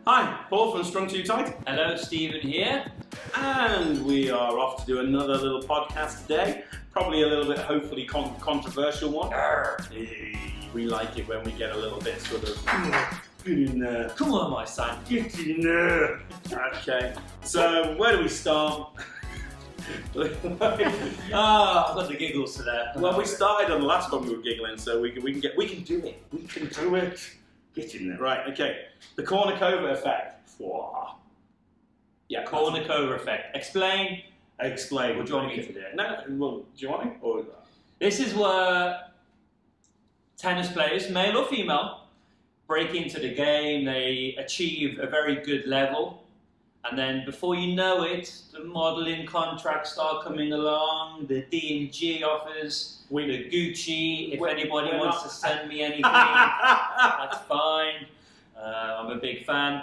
Hi, Paul from Strung Too Tight. Hello, Stephen here. And we are off to do another little podcast today. Probably a little bit, hopefully, controversial one. We like it when we get a little bit sort of, get in there. Come on, my son. Get in there. Okay, so where do we start? I've got the giggles today. Well, we started on the last one we were giggling, so we can do it. We can do it. Get in there. Right, okay. The Kournikova effect. Yeah, Kournikova effect. Explain. Explain. Or do you want me to do it? No, well, do you want me? Or... This is where tennis players, male or female, break into the game, they achieve a very good level, and then before you know it, the modelling contracts start coming along, the D&G offers, the Gucci, if anybody wants to send me anything, that's fine. I'm a big fan.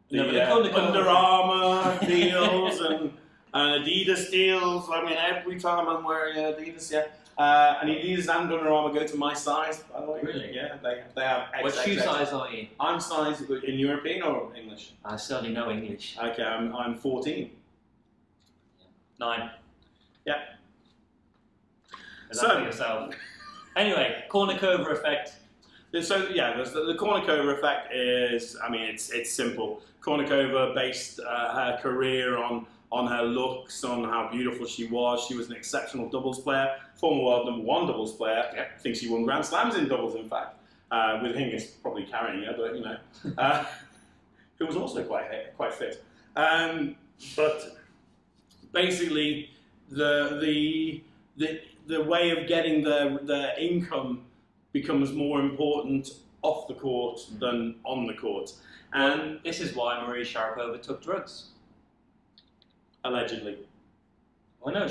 The Under Armour deals and Adidas deals. I mean, every time I'm wearing Adidas, yeah. And Adidas and Under Armour go to my size, by the way. Really? Yeah, they have XXX. What shoe size are you? I'm size in European or English? I certainly know English. Okay, I'm 14. 9. Yeah. So, for yourself. Anyway, Kournikova effect. So yeah, the Kournikova effect is, I mean, it's simple. Kournikova based her career on her looks, on how beautiful she was. She was an exceptional doubles player, former world #1 doubles player. Yep. I think she won Grand Slams in doubles, in fact. With Hingis probably carrying her, but you know, who was also quite fit. But basically, the way of getting the income becomes more important off the court than on the court. And this is why Maria Sharapova took drugs. Allegedly. Well, no,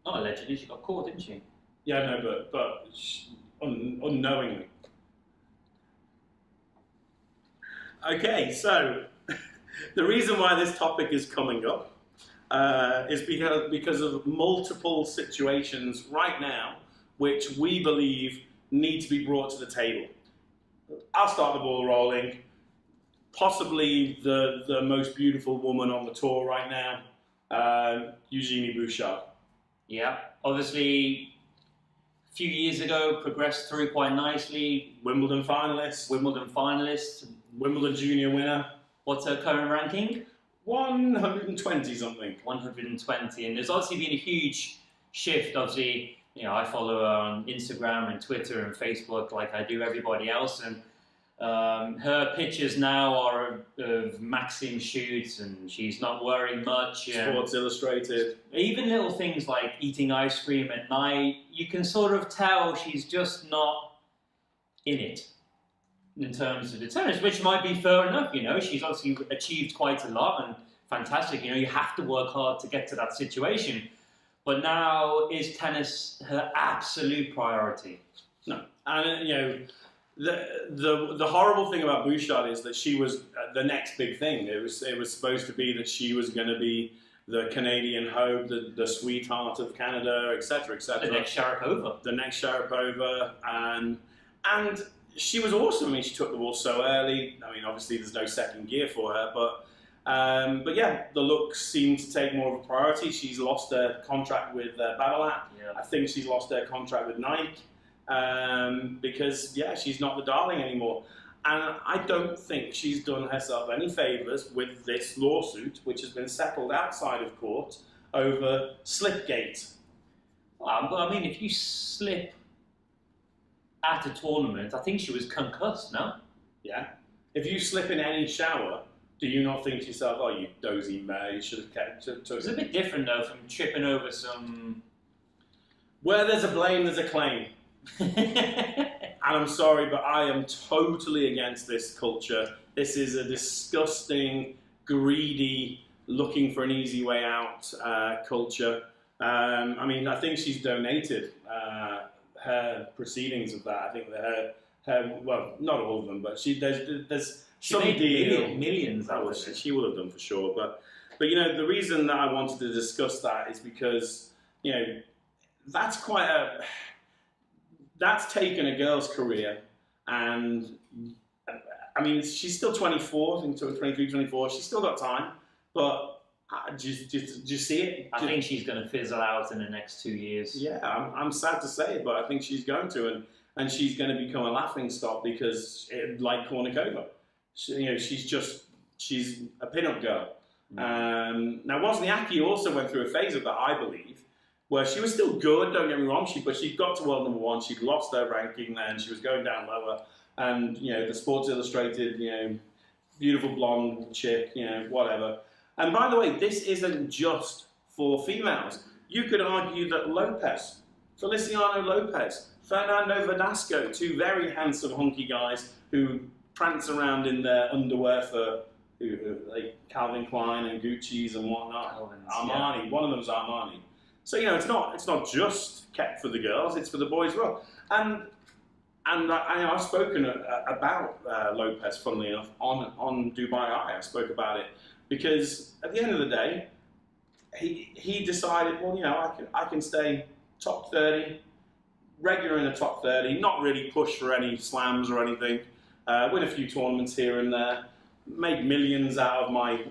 not allegedly, she got caught, didn't she? Yeah, no, but unknowingly. Okay, so the reason why this topic is coming up is because of multiple situations right now which we believe need to be brought to the table. I'll start the ball rolling. Possibly the most beautiful woman on the tour right now, Eugenie Bouchard. Yeah, obviously a few years ago progressed through quite nicely. Wimbledon finalist. Wimbledon junior winner. What's her current ranking? 120 something. 120, and there's obviously been a huge shift. Obviously, you know, I follow her on Instagram and Twitter and Facebook like I do everybody else, and her pictures now are of Maxim shoots, and she's not wearing much. Sports Illustrated. Even little things like eating ice cream at night, you can sort of tell she's just not in it in terms of the tennis, which might be fair enough. You know, she's obviously achieved quite a lot and fantastic. You know, you have to work hard to get to that situation. But now, is tennis her absolute priority? No. And, you know, the horrible thing about Bouchard is that she was the next big thing. It was supposed to be that she was going to be the Canadian hope, the sweetheart of Canada, etc., etc. The next Sharapova. The next Sharapova. And she was awesome. I mean, she took the ball so early. I mean, obviously there's no second gear for her, but yeah, the looks seem to take more of a priority. She's lost her contract with Babolat. Yeah. I think she's lost her contract with Nike because, yeah, she's not the darling anymore. And I don't think she's done herself any favours with this lawsuit, which has been settled outside of court over Slipgate. Well, but I mean, if you slip at a tournament, I think she was concussed, no? Yeah. If you slip in any shower, do you not think to yourself, oh, you dozy mare, you should have kept it? It's a bit different, though, from tripping over some... Where there's a blame, there's a claim. And I'm sorry, but I am totally against this culture. This is a disgusting, greedy, looking for an easy way out culture. I mean, I think she's donated her proceedings of that. I think that her well, not all of them, but there's She some made deal. millions out of it. She will have done for sure. But you know, the reason that I wanted to discuss that is because, you know, that's taken a girl's career and I mean, she's still 24, I think 23, 24. She's still got time, but do you see it? I think she's going to fizzle out in the next 2 years. Yeah, I'm sad to say it, but I think she's going to, and she's going to become a laughingstock because, like Kournikova, she's a pin-up girl. Now, Wozniacki also went through a phase of that, I believe, where she was still good, don't get me wrong, but she got to world number 1, she'd lost her ranking then, she was going down lower, and, the Sports Illustrated, beautiful blonde chick, whatever. And by the way, this isn't just for females. You could argue that Lopez, Feliciano Lopez, Fernando Verdasco, 2 very handsome, hunky guys who prance around in their underwear for like Calvin Klein and Gucci's and whatnot. Armani, yeah. One of them's Armani. So it's not just kept for the girls; it's for the boys as well. And I've spoken about Lopez, funnily enough, on Dubai Eye. I spoke about it because at the end of the day, he decided, well, I can stay top 30, regular in the top 30, not really push for any slams or anything, win a few tournaments here and there, make millions out of my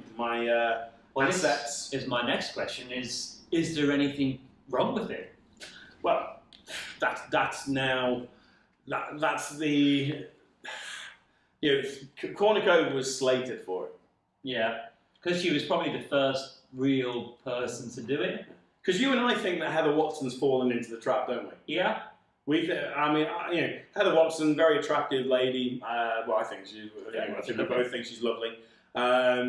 assets. Is my next question: Is there anything wrong with it? Well, that's the Kournikova was slated for it. Yeah, because she was probably the first real person to do it. Because you and I think that Heather Watson's fallen into the trap, don't we? Yeah. Heather Watson, very attractive lady. Well, I think I think we both think she's lovely.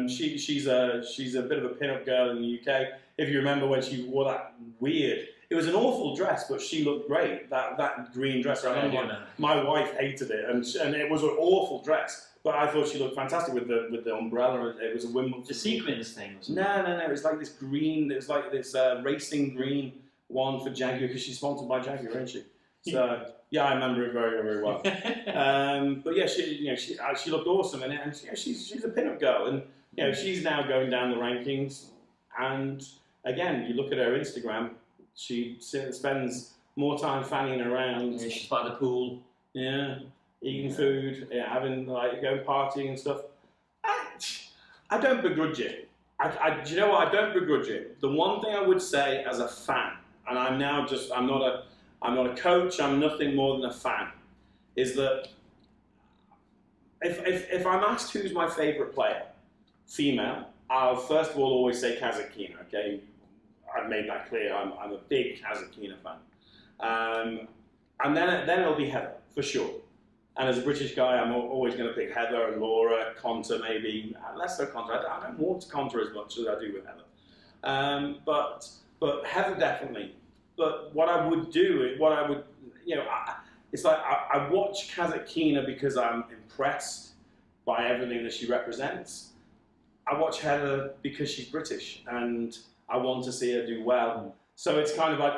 She's a bit of a pin-up girl in the UK. If you remember when she wore that weird, it was an awful dress, but she looked great. That green dress. I remember my wife hated it, and it was an awful dress. But I thought she looked fantastic with the umbrella. It was a Wimbledon. The sequins thing. No. It was like this green. It was like this racing green one for Jaguar because she's sponsored by Jaguar, isn't she? So yeah, I remember it very, very well. But yeah, she looked awesome in it, and she's a pin-up girl, and she's now going down the rankings. And again, you look at her Instagram, she spends more time fanning around. Yeah, she's by the pool. Yeah, eating food, having going partying and stuff. I don't begrudge it. Do you know what? I don't begrudge it. The one thing I would say as a fan, and I'm not a coach, I'm nothing more than a fan, is that if I'm asked who's my favourite player, female, I'll first of all always say Kasatkina, okay? I've made that clear, I'm a big Kasatkina fan. And then it'll be Heather, for sure. And as a British guy, I'm always going to pick Heather and Laura, Conta maybe, less so Conta. I don't want Conta as much as I do with Heather. But Heather definitely. But what I would do, it's like I watch Kasatkina because I'm impressed by everything that she represents. I watch Heather because she's British and I want to see her do well. So it's kind of like,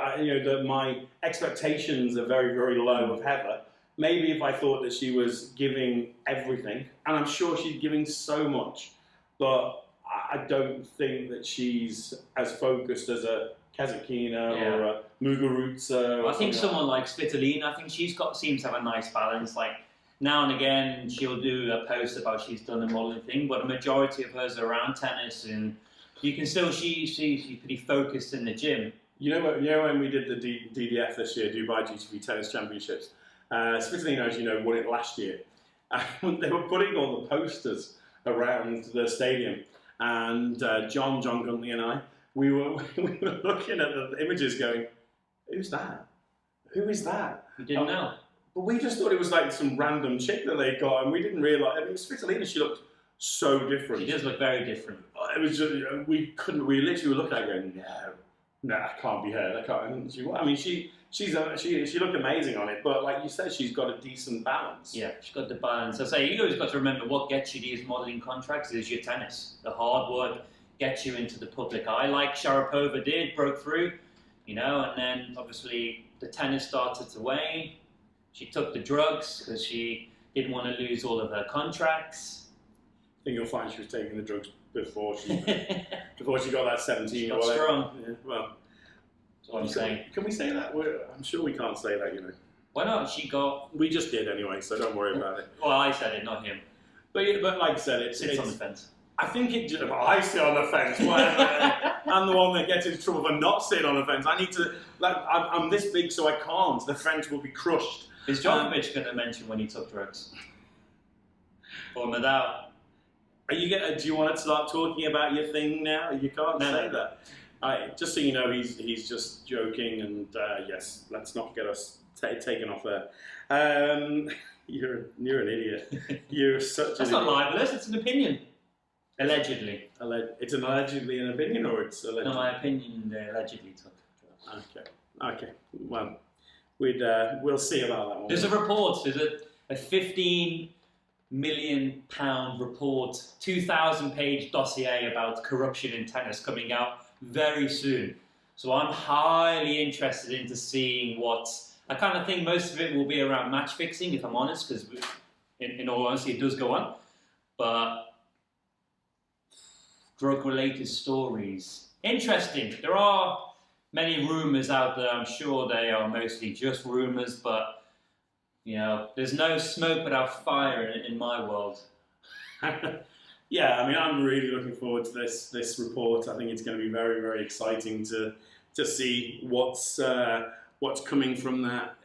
my expectations are very, very low of Heather. Maybe if I thought that she was giving everything, and I'm sure she's giving so much, but I don't think that she's as focused as a Kasatkina or a Muguruza. I think someone like Svitolina, I think seems to have a nice balance. Like now and again, she'll do a post about she's done a modeling thing, but a majority of hers are around tennis, and you can still she's pretty focused in the gym. You know when we did the DDF this year, Dubai GTV Tennis Championships, Svitolina, as you know, won it last year. They were putting all the posters around the stadium, and John Guntley and I, we were looking at the images going, who's that? Who is that? We didn't know. But we just thought it was like some random chick that they got, and we didn't realise. I mean, Svitolina, she looked so different. She does look very different. It was just, we literally were looking at her going, no, that can't be her. That can't. I mean, she looked amazing on it, but like you said, she's got a decent balance. Yeah, she's got the balance. I say, you always got to remember what gets you these modelling contracts is your tennis. The hard work gets you into the public eye, like Sharapova did, broke through, and then obviously the tennis started to wane. She took the drugs because she didn't want to lose all of her contracts. I think you'll find she was taking the drugs before she got that 17 she or got whatever. strong. Yeah, well, that's what I'm saying. Can we say that? I'm sure we can't say that, Why not? We just did anyway, so don't worry about it. Well, I said it, not him. But like I said, Sits on the fence. I think it just, I sit on the fence. I'm the one that gets into trouble for not sitting on the fence. I need to, like, I'm this big, so I can't. The fence will be crushed. Is Djokovic going to mention when he took drugs? Or Nadal? Do you want to start talking about your thing now? You can't say that. Just so you know, he's just joking, and yes, let's not get us taken off there. You're an idiot. You're such. That's not libelous. It's an opinion. Allegedly. It's allegedly an opinion, or it's allegedly? No, my opinion. They allegedly took drugs. Okay. Well, we'll see about that one. There's a report. There's a £15 million report, 2,000-page dossier about corruption in tennis coming out very soon. So I'm highly interested into seeing what. I kind of think most of it will be around match fixing, if I'm honest, because in all honesty, it does go on. But drug-related stories, interesting. There are many rumours out there. I'm sure they are mostly just rumours, but you know, there's no smoke without fire in my world. Yeah, I mean, I'm really looking forward to this report. I think it's going to be very, very exciting to see what's coming from that.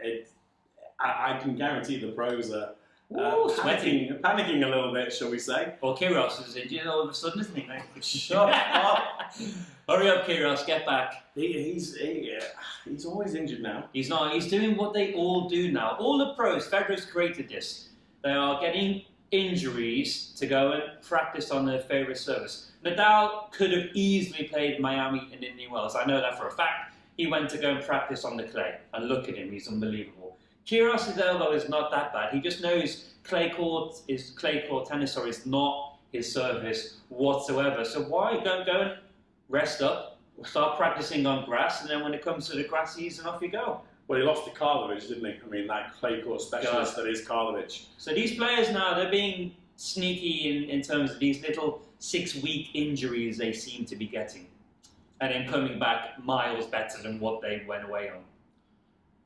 I can guarantee the pros are panicking a little bit, shall we say? Well, Kyrgios is injured all of a sudden, isn't he? Shut up! Hurry up, Kyrgios, get back. He's always injured now. He's not. He's doing what they all do now. All the pros, Federer's created this. They are getting injuries to go and practice on their favourite service. Nadal could have easily played Miami and Indian Wells. I know that for a fact. He went to go and practice on the clay. And look at him, he's unbelievable. Kyrgios' elbow is not that bad. He just knows clay court tennis is not his service whatsoever. So why go and rest up, start practicing on grass, and then when it comes to the grassies, and off you go. Well, he lost to Karlovic, didn't he? I mean, that clay court specialist that is Karlovic. So these players now, they're being sneaky in terms of these little 6-week injuries they seem to be getting. And then coming back miles better than what they went away on.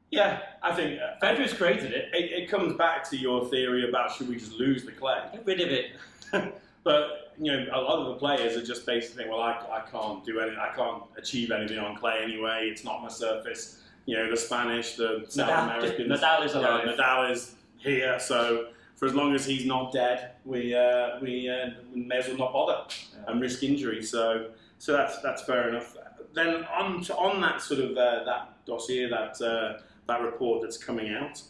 Yeah, I think Federer's created it. It comes back to your theory about should we just lose the clay? Get rid of it. But you know, a lot of the players are just basically, well, I can't do anything. I can't achieve anything on clay anyway. It's not my surface. You know, the Spanish, the South Americans. Nadal is alive. Nadal is here, so for as long as he's not dead, we may as well not bother and risk injury. So that's fair enough. Then on that sort of that dossier, that report that's coming out,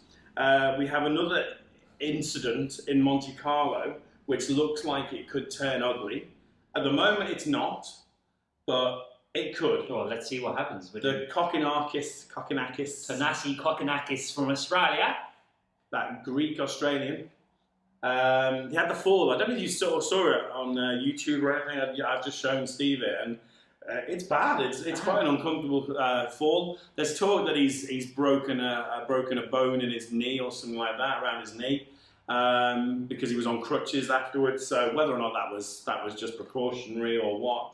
we have another incident in Monte Carlo, which looks like it could turn ugly. At the moment, it's not, but it could. Well, let's see what happens with the Kournikis, Thanasi Kournikis from Australia, that Greek Australian. He had the fall. I don't know if you saw it on YouTube or anything. I've just shown Steve it, and it's bad. It's quite an uncomfortable fall. There's talk that he's broken a bone in his knee or something like that around his knee. Because he was on crutches afterwards. So whether or not that was just precautionary or what,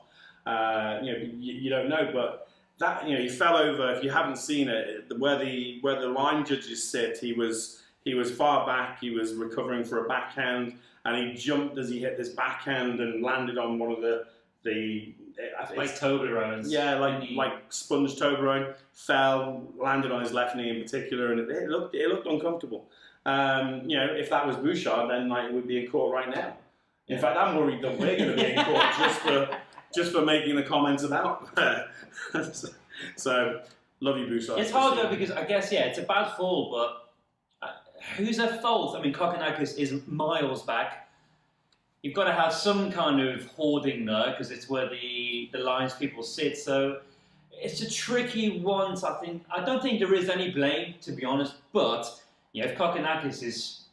you don't know. But that he fell over. If you haven't seen it, where the line judges sit, he was far back. He was recovering for a backhand, and he jumped as he hit this backhand and landed on one of the I think like Toblerone. Yeah, like sponge Toblerone. Fell, landed on his left knee in particular, and it looked uncomfortable. If that was Bouchard, then it would be in court right now. In fact, I'm worried that we're going to be in court just for making the comments about. So, love you, Bouchard. It's hard though because I guess it's a bad fall, but who's at fault? I mean, Kournikis is miles back. You've got to have some kind of hoarding there because it's where the lines people sit. So it's a tricky one. So I don't think there is any blame, to be honest, but. If Kournikis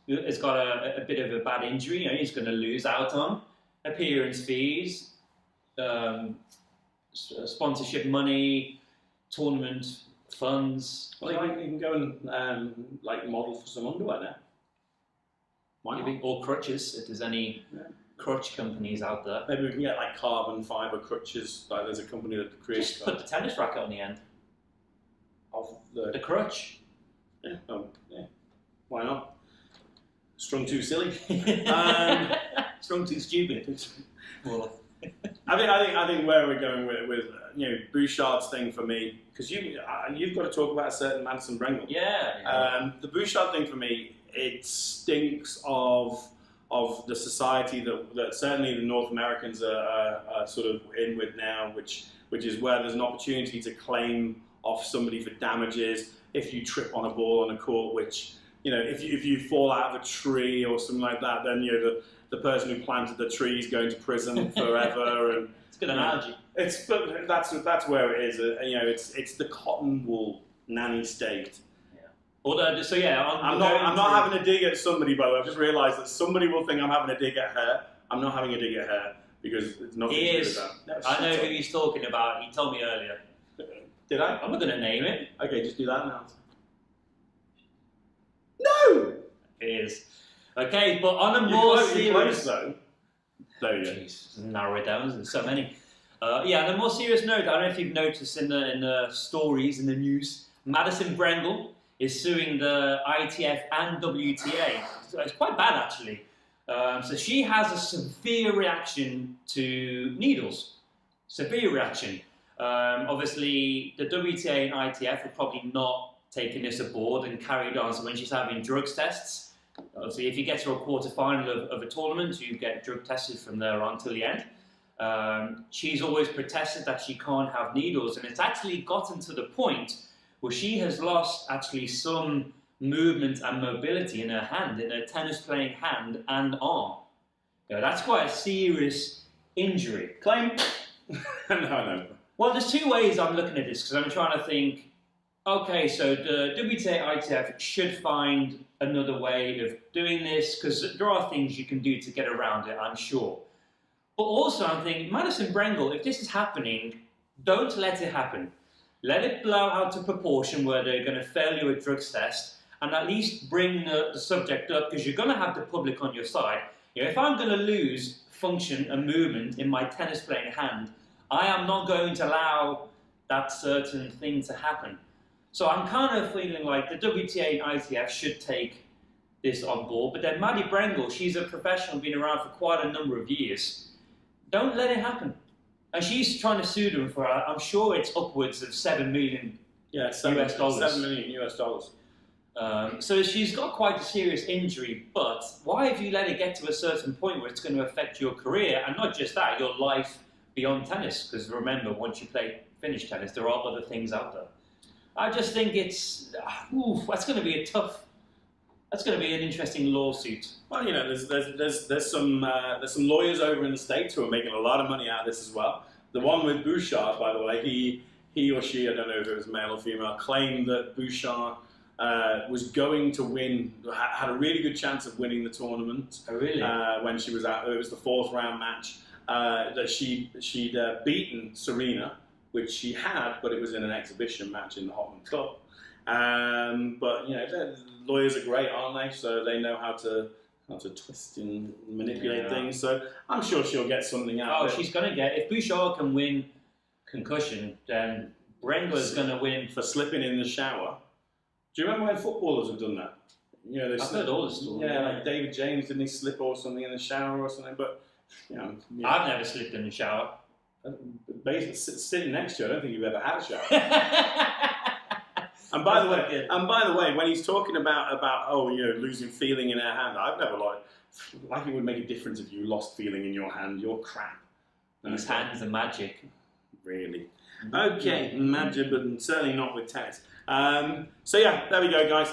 has got a bit of a bad injury, he's going to lose out on appearance fees, sponsorship money, tournament funds. Well, you can go and model for some underwear now. Why not? Or crutches, if there's any crutch companies out there. Maybe we can get carbon fibre crutches. There's a company that creates. Just put the tennis racket on the end of the crutch. Yeah. Yeah. Why not? Strung too silly. Strung too stupid. Well, I think where we're going with Bouchard's thing for me, because you've got to talk about a certain Madison Brengle. Yeah. The Bouchard thing for me, it stinks of the society that certainly the North Americans are sort of in with now, which is where there's an opportunity to claim off somebody for damages if you trip on a ball on a court, which, if you fall out of a tree or something like that, then the person who planted the tree is going to prison forever. And it's a good analogy. But that's where it is. It's the cotton wool nanny state. Although, so yeah, I'm not having a dig at somebody, by the way. I've just realised that somebody will think I'm having a dig at her. I'm not having a dig at her because it's nothing to do with that. I know who he's talking about. He told me earlier. Did I? I'm not going to name it. Okay, just do that now. No! It is. Okay, but on a more serious... though. There you go. Jeez, narrow it down, there's so many. On a more serious note, I don't know if you've noticed in the stories, in the news, Madison Brengle is suing the ITF and WTA. So it's quite bad, actually. So she has a severe reaction to needles. Severe reaction. Obviously, the WTA and ITF have probably not taken this aboard and carried on. So when she's having drugs tests, obviously if you get to a quarter-final of a tournament, you get drug tested from there on till the end. She's always protested that she can't have needles, and it's actually gotten to the point where she has lost actually some movement and mobility in her hand, in her tennis-playing hand and arm. That's quite a serious injury. Claim? No. Well, there's two ways I'm looking at this, because I'm trying to think, okay, so the WTA, ITF should find another way of doing this, because there are things you can do to get around it, I'm sure. But also I'm thinking, Madison Brengle, if this is happening, don't let it happen. Let it blow out of proportion where they're going to fail you at drugs test, and at least bring the subject up, because you're going to have the public on your side. If I'm going to lose function and movement in my tennis playing hand, I am not going to allow that certain thing to happen. So I'm kind of feeling like the WTA and ITF should take this on board, but then Maddie Brengle, she's a professional, been around for quite a number of years. Don't let it happen. And she's trying to sue them for, I'm sure it's upwards of $7 million US dollars. $7 million US dollars. So she's got quite a serious injury, but why have you let it get to a certain point where it's going to affect your career, and not just that, your life beyond tennis? Because remember, once you finish tennis, there are other things out there. I just think it's, that's going to be that's going to be an interesting lawsuit. Well, there's some lawyers over in the States who are making a lot of money out of this as well. The one with Bouchard, by the way, he or she, I don't know if it was male or female, claimed that Bouchard was going to win, had a really good chance of winning the tournament. Oh, really? When she was out, it was the 4th round match, that she'd beaten Serena, which she had, but it was in an exhibition match in the Hopman Cup. But lawyers are great, aren't they? So they know how to twist and manipulate things. So I'm sure she'll get something out of it. She's going to get, if Bouchard can win concussion, then Brengler's going to win for slipping in the shower. Do you remember when footballers have done that? I've heard all the stories. Yeah, like David James, didn't he slip or something in the shower or something? But I've never slipped in the shower. Basically, sitting next to you, I don't think you've ever had a shower. And by the way, when he's talking about losing feeling in her hand, I've never like it would make a difference if you lost feeling in your hand. You're crap. His hands are magic. Really? Okay, magic, but certainly not with tennis. So yeah, there we go, guys.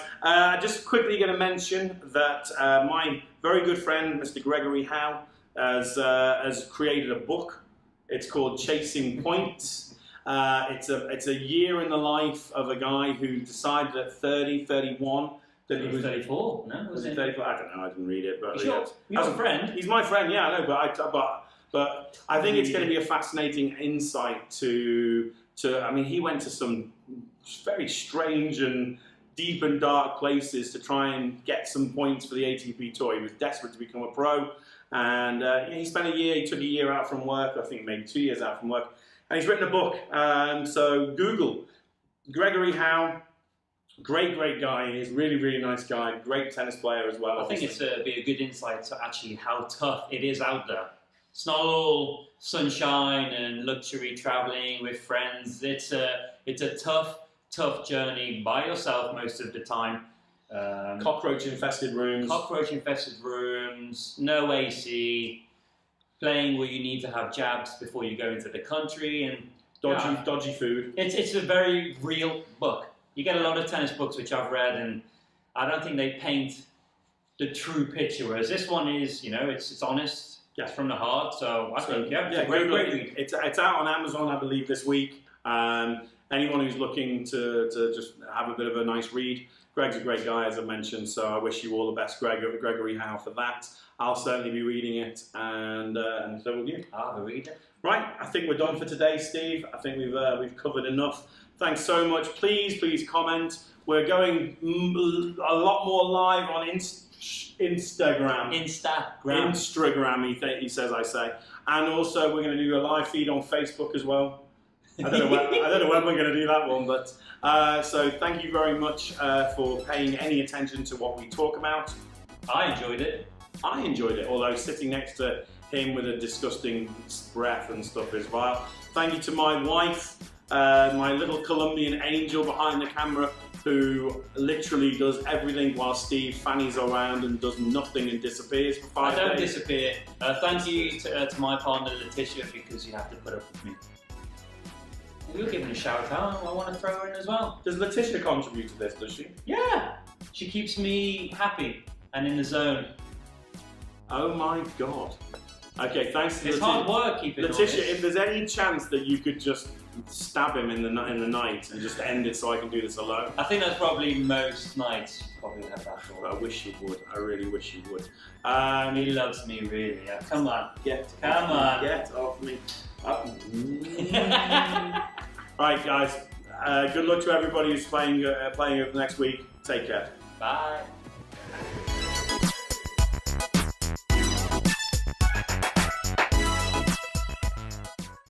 Just quickly going to mention that my very good friend, Mr. Gregory Howe, has created a book. It's called Chasing Points. It's a year in the life of a guy who decided at 30, 31 that he was 34. No, was it 34? I don't know. I didn't read it, but he's a friend. He's my friend. Yeah, I know. But I think it's going to be a fascinating insight to. I mean, he went to some very strange and deep and dark places to try and get some points for the ATP Tour. He was desperate to become a pro, and he spent a year. He took a year out from work. I think maybe 2 years out from work, and he's written a book. So Google Gregory Howe Great guy. He's really nice guy. Great tennis player as well. I think obviously. it's be a good insight to actually how tough it is out there. It's not all sunshine and luxury traveling with friends. It's a tough journey by yourself most of the time. Cockroach-infested rooms. Cockroach-infested rooms, no AC, playing where you need to have jabs before you go into the country, and Dodgy food. It's a very real book. You get a lot of tennis books which I've read, and I don't think they paint the true picture. Whereas this one is, it's honest, it's from the heart. So I think, great read. It's out on Amazon, I believe, this week. Anyone who's looking to just have a bit of a nice read, Greg's a great guy, as I mentioned. So I wish you all the best, Gregory Howe, for that. I'll certainly be reading it, and so will you. I'll have a read it. Right, I think we're done for today, Steve. I think we've covered enough. Thanks so much. Please comment. We're going a lot more live on Instagram. He says, I say. And also, we're going to do a live feed on Facebook as well. I don't know when we're going to do that one, but so thank you very much for paying any attention to what we talk about. I enjoyed it. Although sitting next to him with a disgusting breath and stuff is vile. Thank you to my wife, my little Colombian angel behind the camera, who literally does everything while Steve fannies around and does nothing and disappears for 5 days. I don't disappear. Thank you to my partner Letitia, because you have to put up with me. We'll give her a shout out. I want to throw her in as well. Does Letitia contribute to this, does she? Yeah. She keeps me happy and in the zone. Oh my God. Okay, thanks to It's hard work keeping Letitia, if there's any chance that you could just stab him in the night and just end it so I can do this alone. I think that's probably most nights probably have that thought. I wish you would. I really wish you would. He loves me, really. Yeah. Come on. Get off me. Alright guys, good luck to everybody who's playing over next week. Take care. Bye.